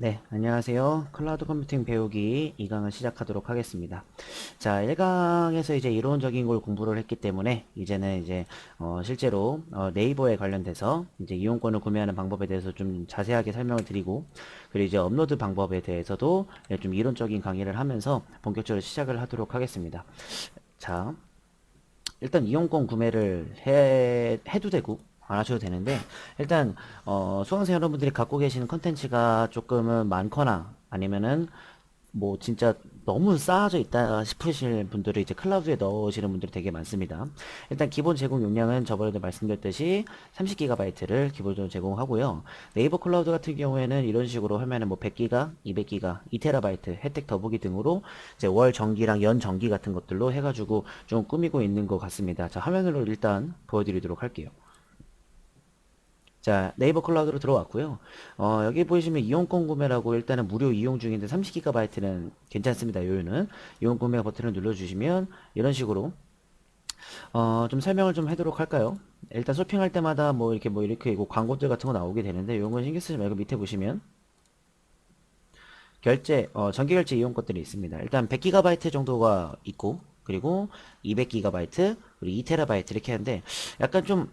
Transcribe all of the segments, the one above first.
네, 안녕하세요. 클라우드 컴퓨팅 배우기 2강을 시작하도록 하겠습니다. 자, 1강에서 이제 이론적인 걸 공부를 했기 때문에 이제는 이제 실제로 네이버에 관련돼서 이제 이용권을 구매하는 방법에 대해서 좀 자세하게 설명을 드리고, 그리고 이제 업로드 방법에 대해서도 좀 이론적인 강의를 하면서 본격적으로 시작을 하도록 하겠습니다. 자, 일단 이용권 구매를 해도 되고 안 하셔도 되는데, 일단 수강생 여러분들이 갖고 계시는 컨텐츠가 조금은 많거나 아니면은 뭐 진짜 너무 쌓아져 있다 싶으실 분들이 이제 클라우드에 넣으시는 분들이 되게 많습니다. 일단 기본 제공 용량은 저번에도 말씀드렸듯이 30GB를 기본적으로 제공하고요. 네이버 클라우드 같은 경우에는 이런 식으로 하면은 뭐 100GB, 200GB, 2TB 혜택 더보기 등으로 이제 월 정기랑 연 정기 같은 것들로 해가지고 좀 꾸미고 있는 것 같습니다. 자, 화면으로 일단 보여드리도록 할게요. 자, 네이버 클라우드로 들어왔고요. 여기 보시면 이용권 구매라고 일단은 무료 이용 중인데 30GB는 괜찮습니다. 요요는 이용 구매 버튼을 눌러주시면 이런 식으로 좀 설명을 좀 하도록 할까요? 일단 쇼핑할 때마다 뭐 이렇게 이거 광고들 같은 거 나오게 되는데 이런 건 신경 쓰지 말고 밑에 보시면 결제, 정기 결제 이용권들이 있습니다. 일단 100GB 정도가 있고, 그리고 200GB, 그리고 2TB 이렇게 하는데, 약간 좀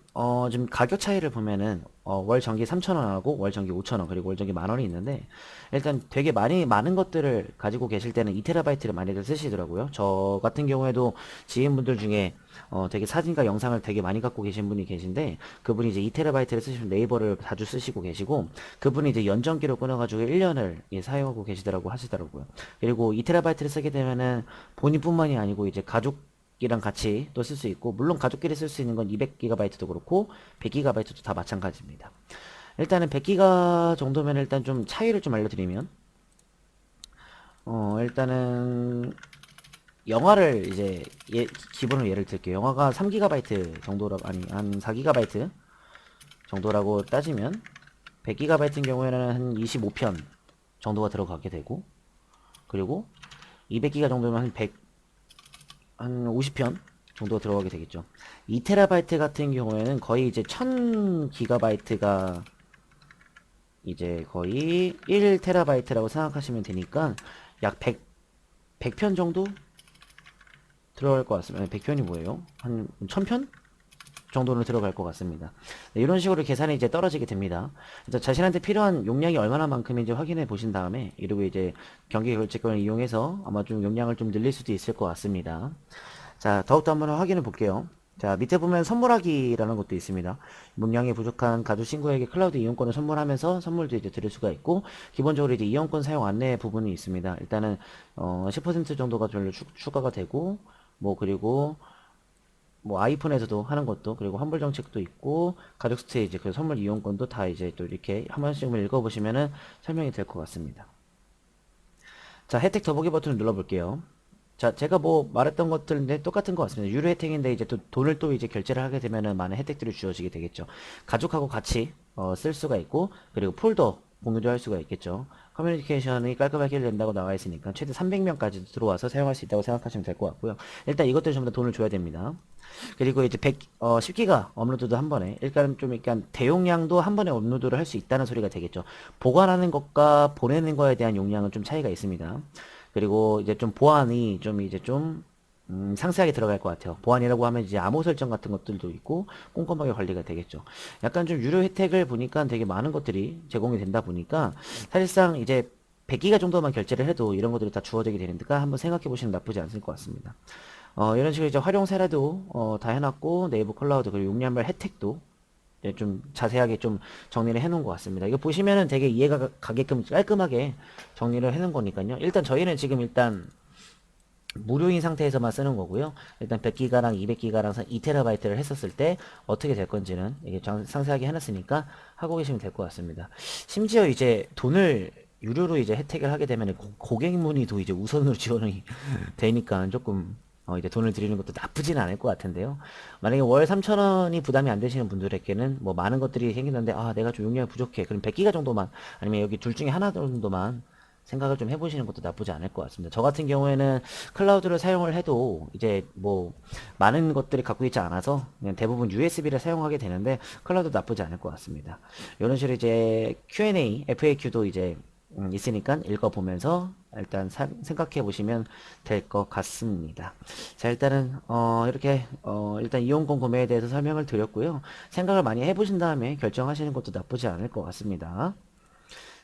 가격 차이를 보면은, 월 정기 3,000원하고 월 정기 5,000원, 그리고 월 정기 10,000원이 있는데, 일단 되게 많은 것들을 가지고 계실 때는 2TB를 많이들 쓰시더라고요. 저 같은 경우에도 지인분들 중에, 되게 사진과 영상을 되게 많이 갖고 계신 분이 계신데, 그분이 이제 2TB를 쓰시면 네이버를 자주 쓰시고 계시고, 그분이 이제 연전기로 끊어가지고 1년을 사용하고 계시더라고 하시더라고요. 그리고 2TB를 쓰게 되면은 본인뿐만이 아니고 이제 가족이랑 같이 또 쓸 수 있고, 물론 가족끼리 쓸 수 있는 건 200GB도 그렇고 100GB도 다 마찬가지입니다. 일단은 100GB 정도면 일단 좀 차이를 좀 알려드리면, 일단은 영화를 이제 기본으로 예를 들게요. 영화가 3GB 정도라고, 아니 한 4GB 정도라고 따지면 100GB인 경우에는 한 25편 정도가 들어가게 되고, 그리고 200기가 정도면 한 50편 정도 들어가게 되겠죠. 2TB 같은 경우에는 거의 이제 1000GB가 이제 거의 1TB라고 생각하시면 되니까 약 100편 정도 들어갈 것 같습니다. 100편이 뭐예요? 한 1000편? 정도는 들어갈 것 같습니다. 네, 이런 식으로 계산이 이제 떨어지게 됩니다. 그래서 자신한테 필요한 용량이 얼마나 만큼인지 확인해 보신 다음에 이러고 이제 경기 결제권을 이용해서 아마 좀 용량을 좀 늘릴 수도 있을 것 같습니다. 자, 더욱더 한번 확인해 볼게요. 자, 밑에 보면 선물하기라는 것도 있습니다. 용량이 부족한 가족 친구에게 클라우드 이용권을 선물하면서 선물도 이제 드릴 수가 있고, 기본적으로 이제 이용권 사용 안내 부분이 있습니다. 일단은 10% 정도가 좀 추가가 되고, 뭐 그리고 뭐 아이폰에서도 하는 것도, 그리고 환불 정책도 있고 가족 스테이지 그 선물 이용권도 다 이제 또 이렇게 한 번씩 읽어보시면은 설명이 될 것 같습니다. 자, 혜택 더보기 버튼을 눌러볼게요. 자, 제가 뭐 말했던 것들인데 똑같은 것 같습니다. 유료 혜택인데 이제 또 돈을 또 이제 결제를 하게 되면은 많은 혜택들이 주어지게 되겠죠. 가족하고 같이 쓸 수가 있고, 그리고 폴더 공유도 할 수가 있겠죠. 커뮤니케이션이 깔끔하게 된다고 나와 있으니까 최대 300명까지 들어와서 사용할 수 있다고 생각하시면 될 것 같고요. 일단 이것들 전부 다 돈을 줘야 됩니다. 그리고 이제 10기가 업로드도 한 번에, 일단 좀 약간 대용량도 한 번에 업로드를 할 수 있다는 소리가 되겠죠. 보관하는 것과 보내는 거에 대한 용량은 좀 차이가 있습니다. 그리고 이제 좀 보안이 좀 이제 좀 상세하게 들어갈 것 같아요. 보안이라고 하면 이제 암호 설정 같은 것들도 있고 꼼꼼하게 관리가 되겠죠. 약간 좀 유료 혜택을 보니까 되게 많은 것들이 제공이 된다 보니까 사실상 이제 100기가 정도만 결제를 해도 이런 것들이 다 주어지게 되니까 한번 생각해 보시면 나쁘지 않을 것 같습니다. 이런 식으로 이제 활용 사례도 다 해놨고, 네이버 클라우드 그리고 용량별 혜택도 이제 좀 자세하게 좀 정리를 해놓은 것 같습니다. 이거 보시면은 되게 이해가 가게끔 깔끔하게 정리를 해놓은 거니까요. 일단 저희는 지금 일단 무료인 상태에서만 쓰는 거고요. 일단 100기가랑 200기가랑 2TB를 했었을 때 어떻게 될 건지는 이게 상세하게 해놨으니까 하고 계시면 될 것 같습니다. 심지어 이제 돈을 유료로 이제 혜택을 하게 되면 고객 문의도 이제 우선으로 지원이 되니까 조금 이제 돈을 드리는 것도 나쁘지는 않을 것 같은데요. 만약에 월 3,000원이 부담이 안 되시는 분들에게는 뭐 많은 것들이 생기는데, 아, 내가 좀 용량이 부족해. 그럼 100기가 정도만, 아니면 여기 둘 중에 하나 정도만 생각을 좀 해보시는 것도 나쁘지 않을 것 같습니다. 저 같은 경우에는 클라우드를 사용을 해도 이제 뭐 많은 것들이 갖고 있지 않아서 그냥 대부분 USB를 사용하게 되는데 클라우드 나쁘지 않을 것 같습니다. 이런 식으로 이제 Q&A, FAQ도 이제 있으니까 읽어보면서 일단 생각해 보시면 될 것 같습니다. 자, 일단은 이렇게 일단 이용권 구매에 대해서 설명을 드렸고요. 생각을 많이 해보신 다음에 결정하시는 것도 나쁘지 않을 것 같습니다.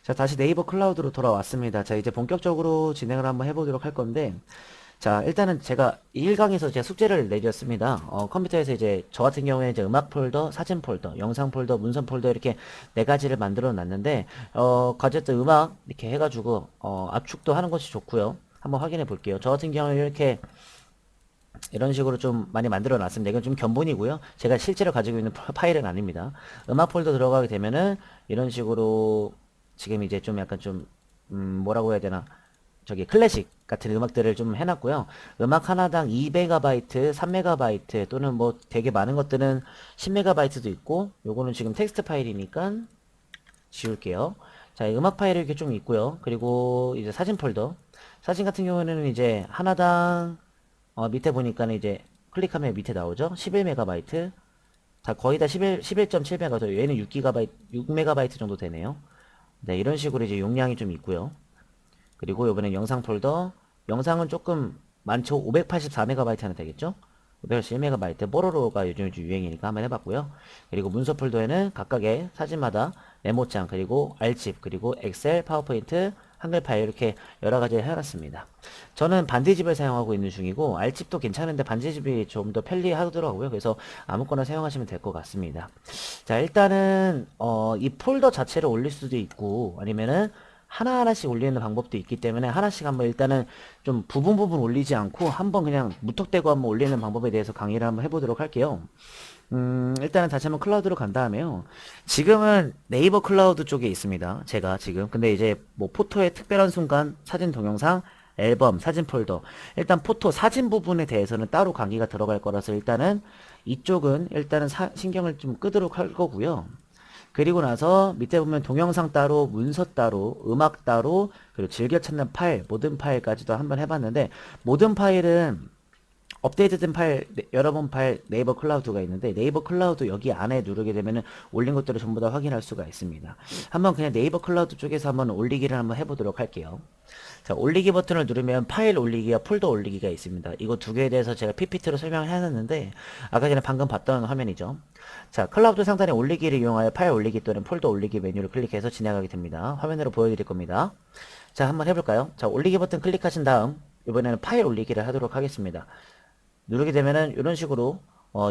자, 다시 네이버 클라우드로 돌아왔습니다. 자, 이제 본격적으로 진행을 한번 해보도록 할 건데, 자, 일단은 제가 1강에서 제가 숙제를 내드렸습니다. 컴퓨터에서 이제 저 같은 경우에 이제 음악 폴더, 사진 폴더, 영상 폴더, 문서 폴더 이렇게 네 가지를 만들어 놨는데, 어쨌든 음악 이렇게 해가지고, 압축도 하는 것이 좋고요. 한번 확인해 볼게요. 저 같은 경우에 이렇게 이런 식으로 좀 많이 만들어 놨습니다. 이건 좀 견본이고요. 제가 실제로 가지고 있는 파일은 아닙니다. 음악 폴더 들어가게 되면은 이런 식으로 지금 이제 좀 약간 좀, 뭐라고 해야 되나. 저기 클래식 같은 음악들을 좀 해놨고요. 음악 하나당 2MB, 3MB 또는 뭐 되게 많은 것들은 10MB도 있고 요거는 지금 텍스트 파일이니까 지울게요. 자, 음악 파일이 이렇게 좀 있고요. 그리고 이제 사진 폴더. 사진 같은 경우에는 이제 하나당 밑에 보니까는 이제 클릭하면 밑에 나오죠. 11MB. 다 거의 다 11.7MB. 얘는 6GB, 6MB 정도 되네요. 네, 이런 식으로 이제 용량이 좀 있고요. 그리고 이번엔 영상 폴더. 영상은 조금 많죠. 584MB는 되겠죠. 581MB. 뽀로로가 요즘 유행이니까 한번 해봤고요. 그리고 문서 폴더에는 각각의 사진마다 메모장, 그리고 알집, 그리고 엑셀, 파워포인트, 한글 파일 이렇게 여러 가지 해놨습니다. 저는 반디집을 사용하고 있는 중이고 알집도 괜찮은데 반디집이 좀 더 편리하더라고요. 그래서 아무거나 사용하시면 될 것 같습니다. 자, 일단은 이 폴더 자체를 올릴 수도 있고 아니면은 하나하나씩 올리는 방법도 있기 때문에 하나씩 한번 일단은 좀 부분 올리지 않고 한번 그냥 무턱대고 한번 올리는 방법에 대해서 강의를 한번 해보도록 할게요. 일단은 다시 한번 클라우드로 간 다음에요. 지금은 네이버 클라우드 쪽에 있습니다. 제가 지금. 근데 이제 뭐 포토의 특별한 순간, 사진 동영상, 앨범, 사진 폴더. 일단 포토 사진 부분에 대해서는 따로 강의가 들어갈 거라서 일단은 이쪽은 일단은 신경을 좀 끄도록 할 거고요. 그리고 나서 밑에 보면 동영상 따로, 문서 따로, 음악 따로, 그리고 즐겨 찾는 파일, 모든 파일까지도 한번 해봤는데, 모든 파일은 업데이트된 파일, 여러 번 파일 네이버 클라우드가 있는데, 네이버 클라우드 여기 안에 누르게 되면은 올린 것들을 전부 다 확인할 수가 있습니다. 한번 그냥 네이버 클라우드 쪽에서 한번 올리기를 한번 해보도록 할게요. 자, 올리기 버튼을 누르면 파일 올리기와 폴더 올리기가 있습니다. 이거 두 개에 대해서 제가 PPT로 설명을 해놨는데 아까 전에 방금 봤던 화면이죠. 자, 클라우드 상단에 올리기를 이용하여 파일 올리기 또는 폴더 올리기 메뉴를 클릭해서 진행하게 됩니다. 화면으로 보여드릴 겁니다. 자, 한번 해볼까요? 자, 올리기 버튼 클릭하신 다음 이번에는 파일 올리기를 하도록 하겠습니다. 누르게 되면은 이런 식으로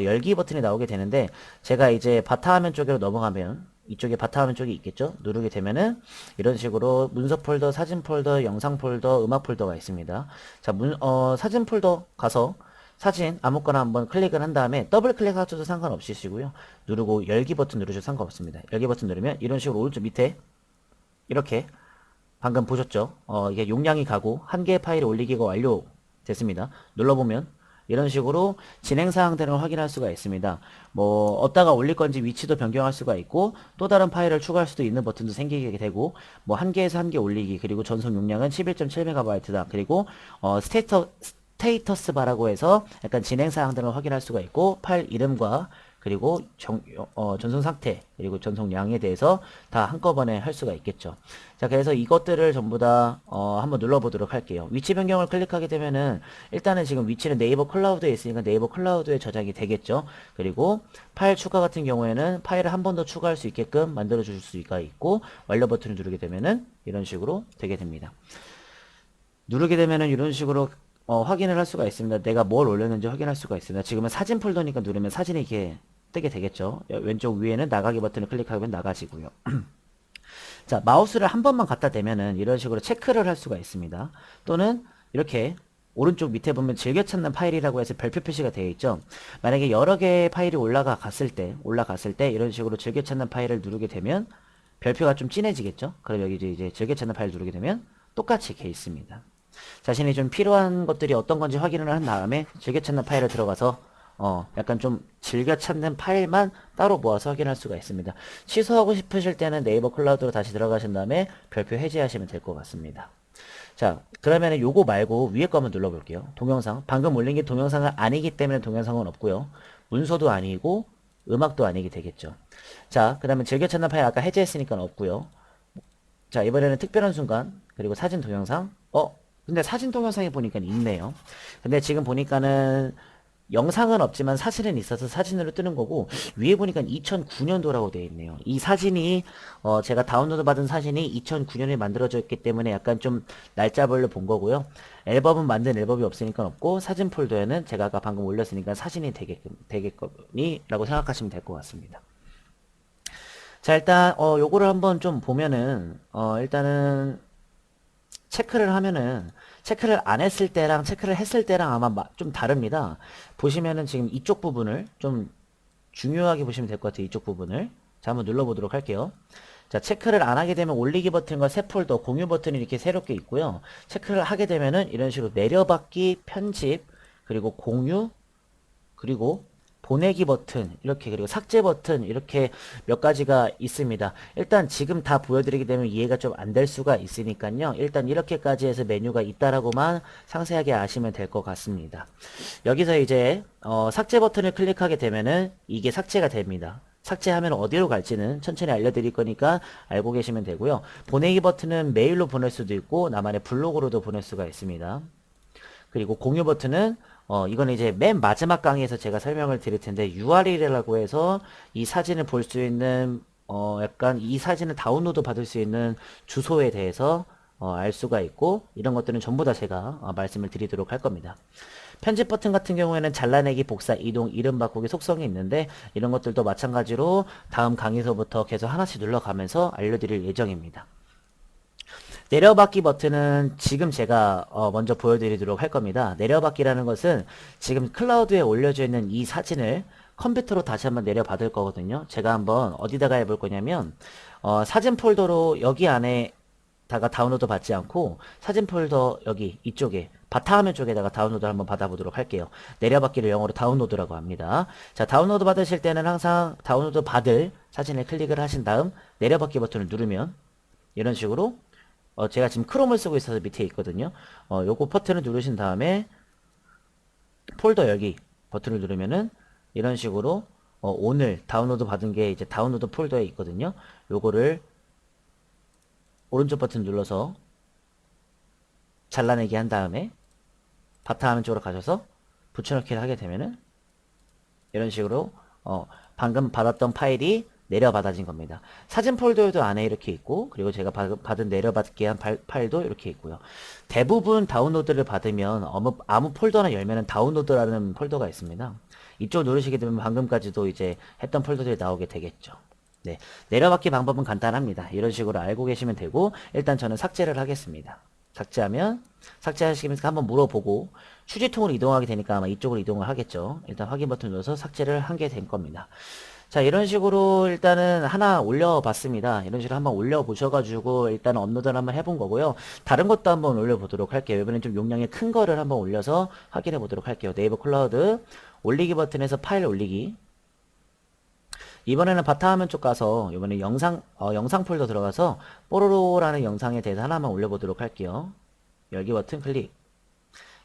열기 버튼이 나오게 되는데 제가 이제 바탕화면 쪽으로 넘어가면 이쪽에 바탕화면 쪽이 있겠죠. 누르게 되면은 이런 식으로 문서 폴더, 사진 폴더, 영상 폴더, 음악 폴더가 있습니다. 자, 사진 폴더 가서 사진 아무거나 한번 클릭을 한 다음에 더블 클릭하셔도 상관없으시고요. 누르고 열기 버튼 누르셔도 상관없습니다. 열기 버튼 누르면 이런 식으로 오른쪽 밑에 이렇게 방금 보셨죠? 이게 용량이 가고 한 개의 파일이 올리기가 완료됐습니다. 눌러보면 이런 식으로 진행 사항들을 확인할 수가 있습니다. 뭐 어디다가 올릴 건지 위치도 변경할 수가 있고 또 다른 파일을 추가할 수도 있는 버튼도 생기게 되고 뭐 한 개에서 한 개 올리기 그리고 전송 용량은 11.7MB다. 그리고 스테이터스 바라고 해서 약간 진행 사항들을 확인할 수가 있고 파일 이름과 그리고 전송 상태 그리고 전송량에 대해서 다 한꺼번에 할 수가 있겠죠. 자, 그래서 이것들을 전부 다 한번 눌러보도록 할게요. 위치 변경을 클릭하게 되면은 일단은 지금 위치는 네이버 클라우드에 있으니까 네이버 클라우드에 저장이 되겠죠. 그리고 파일 추가 같은 경우에는 파일을 한 번 더 추가할 수 있게끔 만들어 줄 수가 있고 완료 버튼을 누르게 되면은 이런 식으로 되게 됩니다. 누르게 되면은 이런 식으로 확인을 할 수가 있습니다. 내가 뭘 올렸는지 확인할 수가 있습니다. 지금은 사진 폴더니까 누르면 사진이 이렇게 뜨게 되겠죠. 왼쪽 위에는 나가기 버튼을 클릭하면 나가지고요. 자, 마우스를 한 번만 갖다 대면은 이런 식으로 체크를 할 수가 있습니다. 또는 이렇게 오른쪽 밑에 보면 즐겨 찾는 파일이라고 해서 별표 표시가 되어 있죠. 만약에 여러 개의 파일이 올라갔을 때 이런 식으로 즐겨 찾는 파일을 누르게 되면 별표가 좀 진해지겠죠. 그럼 여기 이제 즐겨 찾는 파일 누르게 되면 똑같이 이렇게 있습니다. 자신이 좀 필요한 것들이 어떤 건지 확인을 한 다음에 즐겨 찾는 파일을 들어가서 약간 좀 즐겨 찾는 파일만 따로 모아서 확인할 수가 있습니다. 취소하고 싶으실 때는 네이버 클라우드로 다시 들어가신 다음에 별표 해제하시면 될 것 같습니다. 자, 그러면은 요거 말고 위에 거 한번 눌러볼게요. 동영상. 방금 올린 게 동영상은 아니기 때문에 동영상은 없고요. 문서도 아니고 음악도 아니게 되겠죠. 자, 그 다음에 즐겨 찾는 파일 아까 해제했으니까 없고요. 자, 이번에는 특별한 순간, 그리고 사진 동영상. 근데 사진 동영상에 보니까 있네요. 근데 지금 보니까는 영상은 없지만 사진은 있어서 사진으로 뜨는 거고, 위에 보니까 2009년도라고 되어 있네요. 이 사진이 제가 다운로드 받은 사진이 2009년에 만들어졌기 때문에 약간 좀 날짜별로 본 거고요. 앨범은 만든 앨범이 없으니까 없고, 사진 폴더에는 제가 아까 방금 올렸으니까 사진이 되겠거니라고 생각하시면 될 것 같습니다. 자, 일단 요거를 한번 좀 보면은 일단은 체크를 하면은, 체크를 안 했을 때랑 체크를 했을 때랑 아마 좀 다릅니다. 보시면은 지금 이쪽 부분을 좀 중요하게 보시면 될 것 같아요. 이쪽 부분을. 자, 한번 눌러보도록 할게요. 자, 체크를 안 하게 되면 올리기 버튼과 새 폴더, 공유 버튼이 이렇게 새롭게 있고요. 체크를 하게 되면은 이런 식으로 내려받기, 편집, 그리고 공유, 그리고 보내기 버튼, 이렇게, 그리고 삭제 버튼, 이렇게 몇 가지가 있습니다. 일단 지금 다 보여드리게 되면 이해가 좀 안 될 수가 있으니까요. 일단 이렇게까지 해서 메뉴가 있다라고만 상세하게 아시면 될 것 같습니다. 여기서 이제 삭제 버튼을 클릭하게 되면은 이게 삭제가 됩니다. 삭제하면 어디로 갈지는 천천히 알려드릴 거니까 알고 계시면 되고요. 보내기 버튼은 메일로 보낼 수도 있고 나만의 블로그로도 보낼 수가 있습니다. 그리고 공유 버튼은 이거는 이제 맨 마지막 강의에서 제가 설명을 드릴 텐데 URL이라고 해서 이 사진을 볼 수 있는 약간 이 사진을 다운로드 받을 수 있는 주소에 대해서 알 수가 있고, 이런 것들은 전부 다 제가 말씀을 드리도록 할 겁니다. 편집 버튼 같은 경우에는 잘라내기, 복사, 이동, 이름 바꾸기 속성이 있는데 이런 것들도 마찬가지로 다음 강의서부터 계속 하나씩 눌러가면서 알려드릴 예정입니다. 내려받기 버튼은 지금 제가 먼저 보여드리도록 할 겁니다. 내려받기라는 것은 지금 클라우드에 올려져 있는 이 사진을 컴퓨터로 다시 한번 내려받을 거거든요. 제가 한번 어디다가 해볼 거냐면 사진 폴더로 여기 안에다가 다운로드 받지 않고 사진 폴더 여기 이쪽에 바탕화면 쪽에다가 다운로드 한번 받아보도록 할게요. 내려받기를 영어로 다운로드라고 합니다. 자, 다운로드 받으실 때는 항상 다운로드 받을 사진을 클릭을 하신 다음 내려받기 버튼을 누르면 이런 식으로 제가 지금 크롬을 쓰고 있어서 밑에 있거든요. 요거 버튼을 누르신 다음에 폴더 여기 버튼을 누르면은 이런 식으로 오늘 다운로드 받은 게 이제 다운로드 폴더에 있거든요. 요거를 오른쪽 버튼 눌러서 잘라내기 한 다음에 바탕화면 쪽으로 가셔서 붙여넣기를 하게 되면은 이런 식으로 방금 받았던 파일이 내려받아진 겁니다. 사진 폴더에도 안에 이렇게 있고, 그리고 제가 받은 내려받기 한 파일도 이렇게 있고요. 대부분 다운로드를 받으면 아무 폴더나 열면은 다운로드라는 폴더가 있습니다. 이쪽 누르시게 되면 방금까지도 이제 했던 폴더들이 나오게 되겠죠. 네, 내려받기 방법은 간단합니다. 이런 식으로 알고 계시면 되고, 일단 저는 삭제를 하겠습니다. 삭제하면 삭제하시면서 한번 물어보고 휴지통으로 이동하게 되니까 아마 이쪽으로 이동을 하겠죠. 일단 확인 버튼 눌러서 삭제를 한 게 된 겁니다. 자, 이런 식으로 일단은 하나 올려봤습니다. 이런 식으로 한번 올려보셔가지고 일단 업로드를 한번 해본 거고요. 다른 것도 한번 올려보도록 할게요. 이번엔 좀 용량이 큰 거를 한번 올려서 확인해 보도록 할게요. 네이버 클라우드 올리기 버튼에서 파일 올리기. 이번에는 바탕화면 쪽 가서 이번에 영상 폴더 들어가서 뽀로로라는 영상에 대해서 하나만 올려보도록 할게요. 열기 버튼 클릭.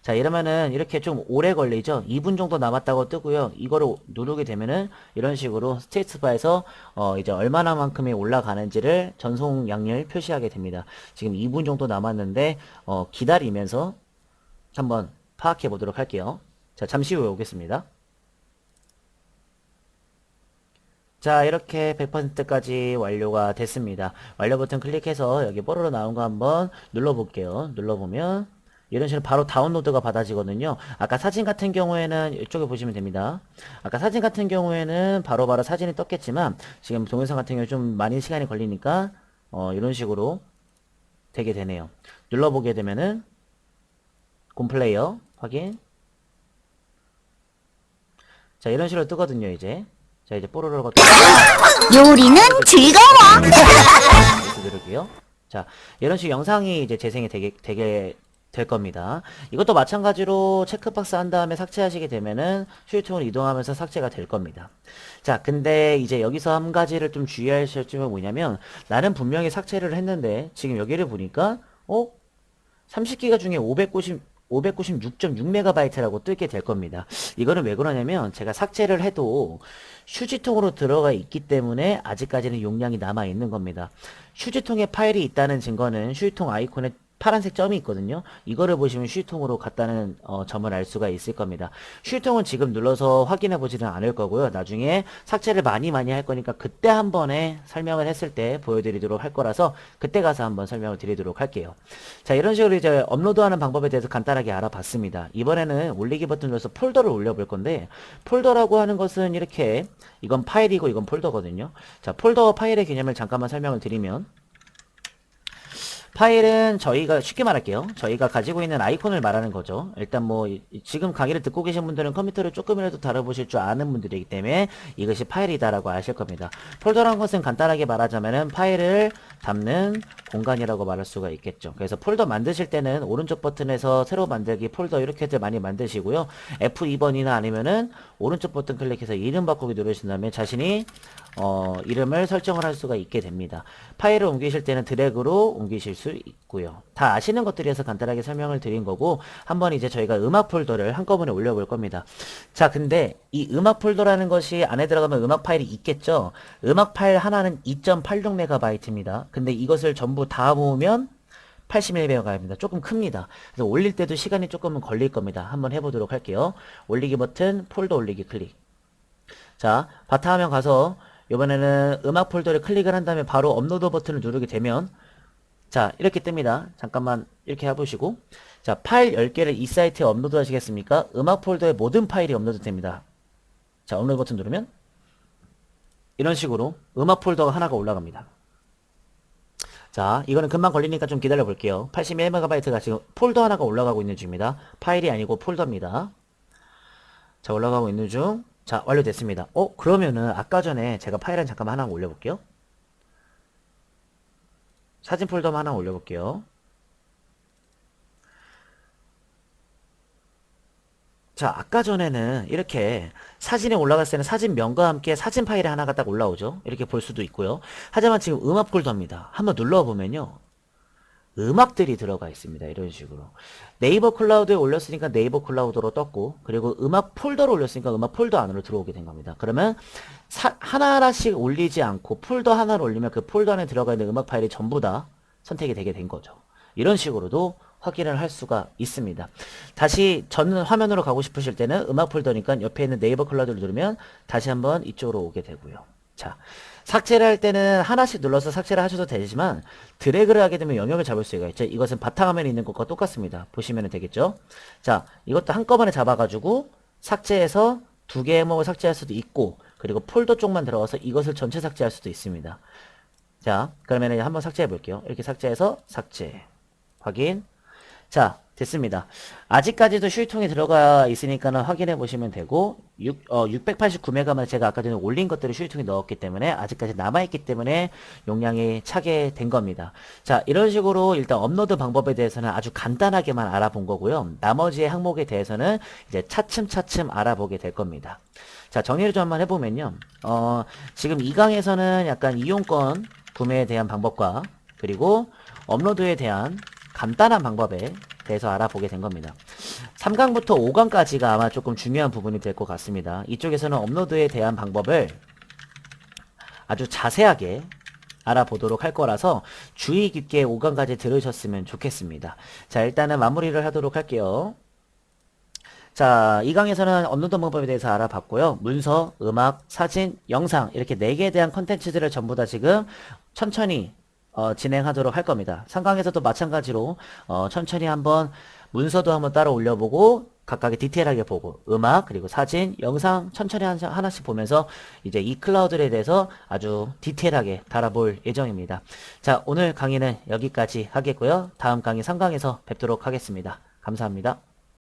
자, 이러면은 이렇게 좀 오래 걸리죠. 2분 정도 남았다고 뜨고요. 이거를 누르게 되면은 이런 식으로 스테이트바에서 이제 얼마나만큼이 올라가는지를 전송 양을 표시하게 됩니다. 지금 2분 정도 남았는데 기다리면서 한번 파악해 보도록 할게요. 자, 잠시 후에 오겠습니다. 자, 이렇게 100%까지 완료가 됐습니다. 완료 버튼 클릭해서 여기 뽀로로 나온 거 한번 눌러볼게요. 눌러보면 이런 식으로 바로 다운로드가 받아지거든요. 아까 사진 같은 경우에는 이쪽에 보시면 됩니다. 아까 사진 같은 경우에는 바로바로 사진이 떴겠지만 지금 동영상 같은 경우에 좀 많이 시간이 걸리니까 이런 식으로 되게 되네요. 눌러보게 되면은 곰플레이어 확인. 자, 이런 식으로 뜨거든요. 이제 뽀로로가 요리는 즐거워. 누르고요. 자, 이런 식으로 영상이 이제 재생이 되게 될 겁니다. 이것도 마찬가지로 체크박스 한 다음에 삭제하시게 되면은 휴지통으로 이동하면서 삭제가 될 겁니다. 자, 근데 이제 여기서 한 가지를 좀 주의하실 점은 뭐냐면 나는 분명히 삭제를 했는데 지금 여기를 보니까 30기가 중에 596.6MB라고 뜨게 될 겁니다. 이거는 왜 그러냐면 제가 삭제를 해도 휴지통으로 들어가 있기 때문에 아직까지는 용량이 남아 있는 겁니다. 휴지통에 파일이 있다는 증거는 휴지통 아이콘에 파란색 점이 있거든요. 이거를 보시면 휴지통으로 갔다는 점을 알 수가 있을 겁니다. 휴지통은 지금 눌러서 확인해 보지는 않을 거고요. 나중에 삭제를 많이 할 거니까 그때 한 번에 설명을 했을 때 보여드리도록 할 거라서 그때 가서 한번 설명을 드리도록 할게요. 자, 이런 식으로 이제 업로드하는 방법에 대해서 간단하게 알아봤습니다. 이번에는 올리기 버튼 눌러서 폴더를 올려볼 건데, 폴더라고 하는 것은 이렇게, 이건 파일이고 이건 폴더거든요. 자, 폴더 파일의 개념을 잠깐만 설명을 드리면, 파일은 저희가 쉽게 말할게요. 저희가 가지고 있는 아이콘을 말하는 거죠. 일단 뭐 지금 강의를 듣고 계신 분들은 컴퓨터를 조금이라도 다뤄보실 줄 아는 분들이기 때문에 이것이 파일이다라고 아실 겁니다. 폴더라는 것은 간단하게 말하자면은 파일을 담는 공간이라고 말할 수가 있겠죠. 그래서 폴더 만드실 때는 오른쪽 버튼에서 새로 만들기 폴더 이렇게들 많이 만드시고요. F2번이나 아니면은 오른쪽 버튼 클릭해서 이름 바꾸기 누르신 다음에 자신이 이름을 설정을 할 수가 있게 됩니다. 파일을 옮기실 때는 드래그로 옮기실 수 있고요. 다 아시는 것들이어서 간단하게 설명을 드린 거고, 한번 이제 저희가 음악 폴더를 한꺼번에 올려볼 겁니다. 자, 근데 이 음악 폴더라는 것이 안에 들어가면 음악 파일이 있겠죠. 음악 파일 하나는 2.86MB입니다. 근데 이것을 전부 다 모으면 81MB입니다. 조금 큽니다. 그래서 올릴 때도 시간이 조금은 걸릴 겁니다. 한번 해보도록 할게요. 올리기 버튼, 폴더 올리기 클릭. 자, 바탕화면 가서 이번에는 음악 폴더를 클릭을 한 다음에 바로 업로드 버튼을 누르게 되면, 자, 이렇게 뜹니다. 잠깐만 이렇게 해보시고, 자, 파일 10개를 이 사이트에 업로드 하시겠습니까? 음악 폴더에 모든 파일이 업로드 됩니다. 자, 업로드 버튼 누르면 이런 식으로 음악 폴더가 하나가 올라갑니다. 자, 이거는 금방 걸리니까 좀 기다려 볼게요. 81MB가 지금 폴더 하나가 올라가고 있는 중입니다. 파일이 아니고 폴더입니다. 자, 올라가고 있는 중. 자, 완료됐습니다. 그러면은 아까 전에 제가 파일은 잠깐만 하나 올려볼게요. 사진 폴더만 하나 올려볼게요. 자, 아까 전에는 이렇게 사진에 올라갔을 때는 사진명과 함께 사진 파일이 하나가 딱 올라오죠. 이렇게 볼 수도 있고요. 하지만 지금 음악 폴더입니다. 한번 눌러보면요, 음악들이 들어가 있습니다. 이런 식으로 네이버 클라우드에 올렸으니까 네이버 클라우드로 떴고, 그리고 음악 폴더로 올렸으니까 음악 폴더 안으로 들어오게 된 겁니다. 그러면 하나하나씩 올리지 않고 폴더 하나를 올리면 그 폴더 안에 들어가 있는 음악 파일이 전부 다 선택이 되게 된 거죠. 이런 식으로도 확인을 할 수가 있습니다. 다시 전 화면으로 가고 싶으실 때는 음악 폴더니까 옆에 있는 네이버 클라우드를 누르면 다시 한번 이쪽으로 오게 되고요. 자, 삭제를 할 때는 하나씩 눌러서 삭제를 하셔도 되지만 드래그를 하게 되면 영역을 잡을 수가 있죠. 이것은 바탕화면에 있는 것과 똑같습니다. 보시면 되겠죠. 자, 이것도 한꺼번에 잡아가지고 삭제해서 두 개의 목을 삭제할 수도 있고, 그리고 폴더 쪽만 들어가서 이것을 전체 삭제할 수도 있습니다. 자, 그러면 한번 삭제해 볼게요. 이렇게 삭제해서 삭제 확인. 자, 됐습니다. 아직까지도 휴지통에 들어가 있으니까는 확인해 보시면 되고, 689MB만 제가 아까 전에 올린 것들을 휴지통에 넣었기 때문에 아직까지 남아있기 때문에 용량이 차게 된 겁니다. 자, 이런 식으로 일단 업로드 방법에 대해서는 아주 간단하게만 알아본 거고요. 나머지의 항목에 대해서는 이제 차츰차츰 알아보게 될 겁니다. 자, 정리를 좀 한번 해보면요. 지금 이 강에서는 약간 이용권 구매에 대한 방법과 그리고 업로드에 대한 간단한 방법에 대해서 알아보게 된 겁니다. 3강부터 5강까지가 아마 조금 중요한 부분이 될 것 같습니다. 이쪽에서는 업로드에 대한 방법을 아주 자세하게 알아보도록 할 거라서 주의 깊게 5강까지 들으셨으면 좋겠습니다. 자, 일단은 마무리를 하도록 할게요. 자, 이 강에서는 업로드 방법에 대해서 알아봤고요. 문서, 음악, 사진, 영상 이렇게 4개에 대한 컨텐츠들을 전부 다 지금 천천히 진행하도록 할 겁니다. 3강에서도 마찬가지로 천천히 한번 문서도 한번 따로 올려보고 각각의 디테일하게 보고 음악 그리고 사진, 영상 천천히 하나씩 보면서 이제 이 클라우드에 대해서 아주 디테일하게 달아볼 예정입니다. 자, 오늘 강의는 여기까지 하겠고요. 다음 강의 3강에서 뵙도록 하겠습니다. 감사합니다.